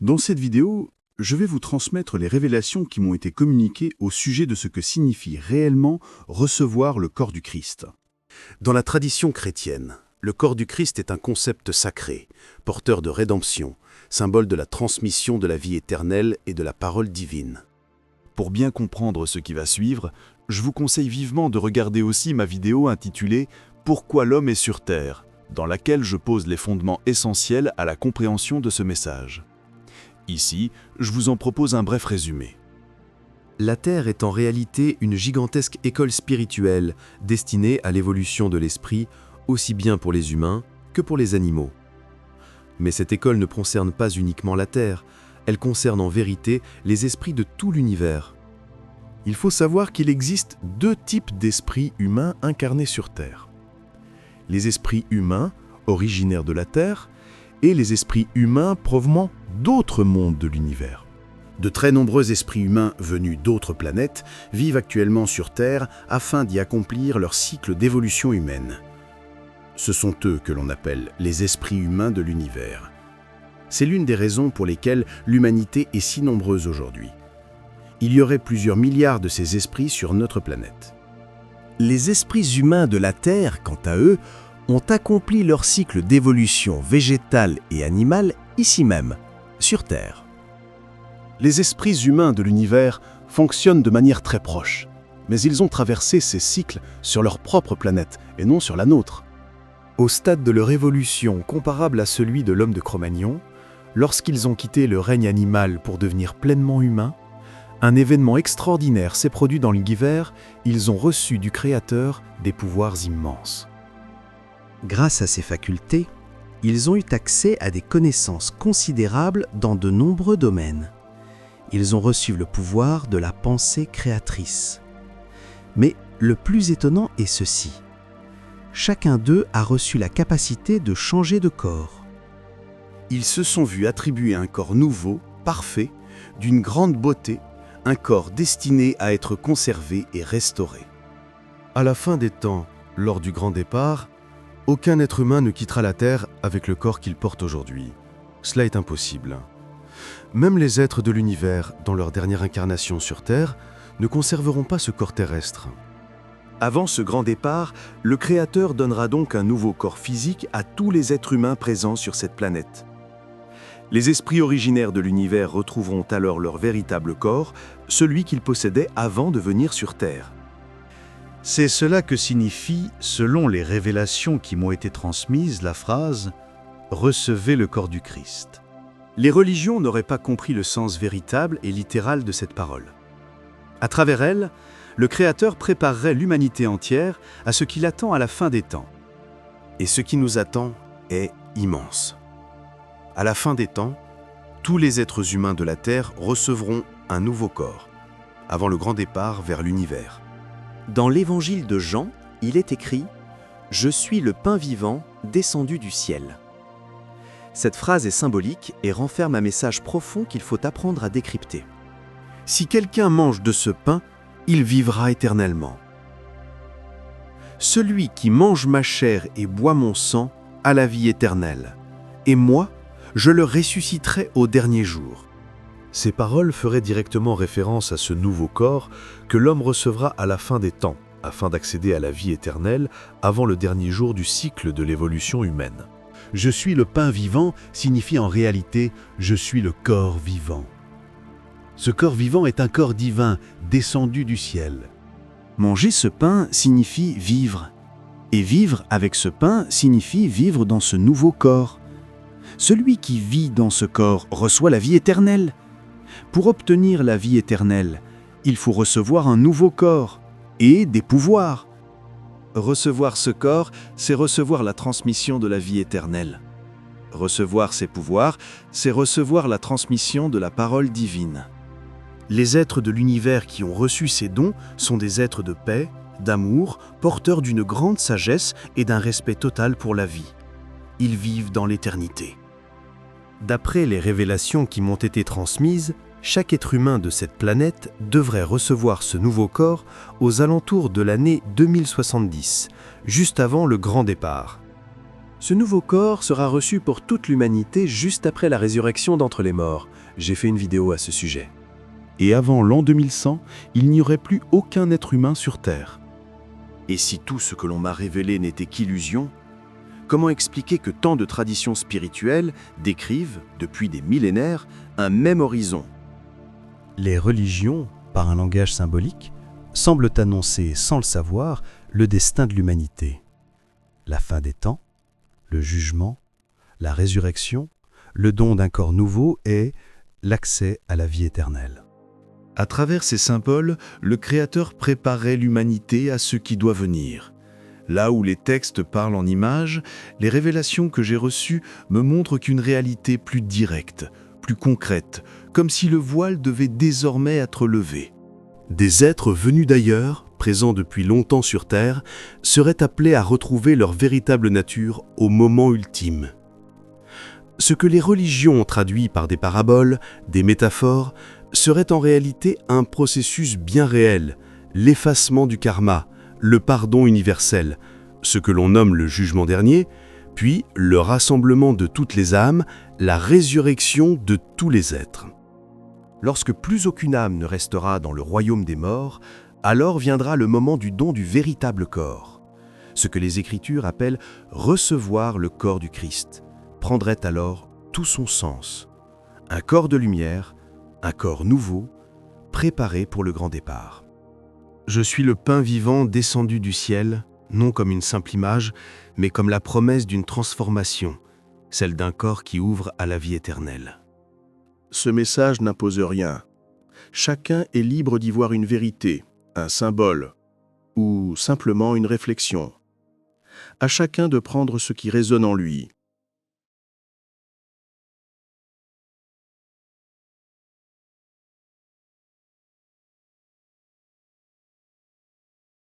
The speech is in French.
Dans cette vidéo, je vais vous transmettre les révélations qui m'ont été communiquées au sujet de ce que signifie réellement recevoir le corps du Christ. Dans la tradition chrétienne, le corps du Christ est un concept sacré, porteur de rédemption, symbole de la transmission de la vie éternelle et de la parole divine. Pour bien comprendre ce qui va suivre, je vous conseille vivement de regarder aussi ma vidéo intitulée « Pourquoi l'homme est sur Terre ?», dans laquelle je pose les fondements essentiels à la compréhension de ce message. Ici, je vous en propose un bref résumé. La Terre est en réalité une gigantesque école spirituelle destinée à l'évolution de l'esprit, aussi bien pour les humains que pour les animaux. Mais cette école ne concerne pas uniquement la Terre, elle concerne en vérité les esprits de tout l'univers. Il faut savoir qu'il existe deux types d'esprits humains incarnés sur Terre. Les esprits humains, originaires de la Terre, et les esprits humains provenant d'autres mondes de l'univers. De très nombreux esprits humains venus d'autres planètes vivent actuellement sur Terre afin d'y accomplir leur cycle d'évolution humaine. Ce sont eux que l'on appelle les esprits humains de l'univers. C'est l'une des raisons pour lesquelles l'humanité est si nombreuse aujourd'hui. Il y aurait plusieurs milliards de ces esprits sur notre planète. Les esprits humains de la Terre, quant à eux, ont accompli leur cycle d'évolution végétale et animale ici même, sur Terre. Les esprits humains de l'univers fonctionnent de manière très proche, mais ils ont traversé ces cycles sur leur propre planète et non sur la nôtre. Au stade de leur évolution comparable à celui de l'homme de Cro-Magnon, lorsqu'ils ont quitté le règne animal pour devenir pleinement humains, un événement extraordinaire s'est produit dans l'univers, ils ont reçu du Créateur des pouvoirs immenses. Grâce à ces facultés, ils ont eu accès à des connaissances considérables dans de nombreux domaines. Ils ont reçu le pouvoir de la pensée créatrice. Mais le plus étonnant est ceci. Chacun d'eux a reçu la capacité de changer de corps. Ils se sont vus attribuer un corps nouveau, parfait, d'une grande beauté, un corps destiné à être conservé et restauré. À la fin des temps, lors du grand départ, aucun être humain ne quittera la Terre avec le corps qu'il porte aujourd'hui. Cela est impossible. Même les êtres de l'univers, dans leur dernière incarnation sur Terre, ne conserveront pas ce corps terrestre. Avant ce grand départ, le Créateur donnera donc un nouveau corps physique à tous les êtres humains présents sur cette planète. Les esprits originaires de l'univers retrouveront alors leur véritable corps, celui qu'ils possédaient avant de venir sur Terre. C'est cela que signifie, selon les révélations qui m'ont été transmises, la phrase « Recevez le corps du Christ ». Les religions n'auraient pas compris le sens véritable et littéral de cette parole. À travers elle, le Créateur préparerait l'humanité entière à ce qu'il attend à la fin des temps. Et ce qui nous attend est immense. À la fin des temps, tous les êtres humains de la Terre recevront un nouveau corps, avant le grand départ vers l'univers. Dans l'évangile de Jean, il est écrit « Je suis le pain vivant descendu du ciel ». Cette phrase est symbolique et renferme un message profond qu'il faut apprendre à décrypter. Si quelqu'un mange de ce pain, il vivra éternellement. Celui qui mange ma chair et boit mon sang a la vie éternelle, et moi, je le ressusciterai au dernier jour. Ces paroles feraient directement référence à ce nouveau corps que l'homme recevra à la fin des temps, afin d'accéder à la vie éternelle avant le dernier jour du cycle de l'évolution humaine. « Je suis le pain vivant » signifie en réalité « je suis le corps vivant ». Ce corps vivant est un corps divin, descendu du ciel. Manger ce pain signifie vivre. Et vivre avec ce pain signifie vivre dans ce nouveau corps. Celui qui vit dans ce corps reçoit la vie éternelle. Pour obtenir la vie éternelle, il faut recevoir un nouveau corps et des pouvoirs. Recevoir ce corps, c'est recevoir la transmission de la vie éternelle. Recevoir ces pouvoirs, c'est recevoir la transmission de la parole divine. Les êtres de l'univers qui ont reçu ces dons sont des êtres de paix, d'amour, porteurs d'une grande sagesse et d'un respect total pour la vie. Ils vivent dans l'éternité. D'après les révélations qui m'ont été transmises, chaque être humain de cette planète devrait recevoir ce nouveau corps aux alentours de l'année 2070, juste avant le grand départ. Ce nouveau corps sera reçu pour toute l'humanité juste après la résurrection d'entre les morts. J'ai fait une vidéo à ce sujet. Et avant l'an 2100, il n'y aurait plus aucun être humain sur Terre. Et si tout ce que l'on m'a révélé n'était qu'illusion, comment expliquer que tant de traditions spirituelles décrivent, depuis des millénaires, un même horizon? Les religions, par un langage symbolique, semblent annoncer, sans le savoir, le destin de l'humanité. La fin des temps, le jugement, la résurrection, le don d'un corps nouveau et l'accès à la vie éternelle. À travers ces symboles, le Créateur préparait l'humanité à ce qui doit venir. Là où les textes parlent en images, les révélations que j'ai reçues me montrent qu'une réalité plus directe, plus concrète, comme si le voile devait désormais être levé. Des êtres venus d'ailleurs, présents depuis longtemps sur Terre, seraient appelés à retrouver leur véritable nature au moment ultime. Ce que les religions ont traduit par des paraboles, des métaphores, serait en réalité un processus bien réel, l'effacement du karma, le pardon universel, ce que l'on nomme le jugement dernier, puis le rassemblement de toutes les âmes, la résurrection de tous les êtres. Lorsque plus aucune âme ne restera dans le royaume des morts, alors viendra le moment du don du véritable corps. Ce que les Écritures appellent « recevoir le corps du Christ » prendrait alors tout son sens. Un corps de lumière, un corps nouveau, préparé pour le grand départ. Je suis le pain vivant descendu du ciel, non comme une simple image, mais comme la promesse d'une transformation, celle d'un corps qui ouvre à la vie éternelle. Ce message n'impose rien. Chacun est libre d'y voir une vérité, un symbole, ou simplement une réflexion. À chacun de prendre ce qui résonne en lui.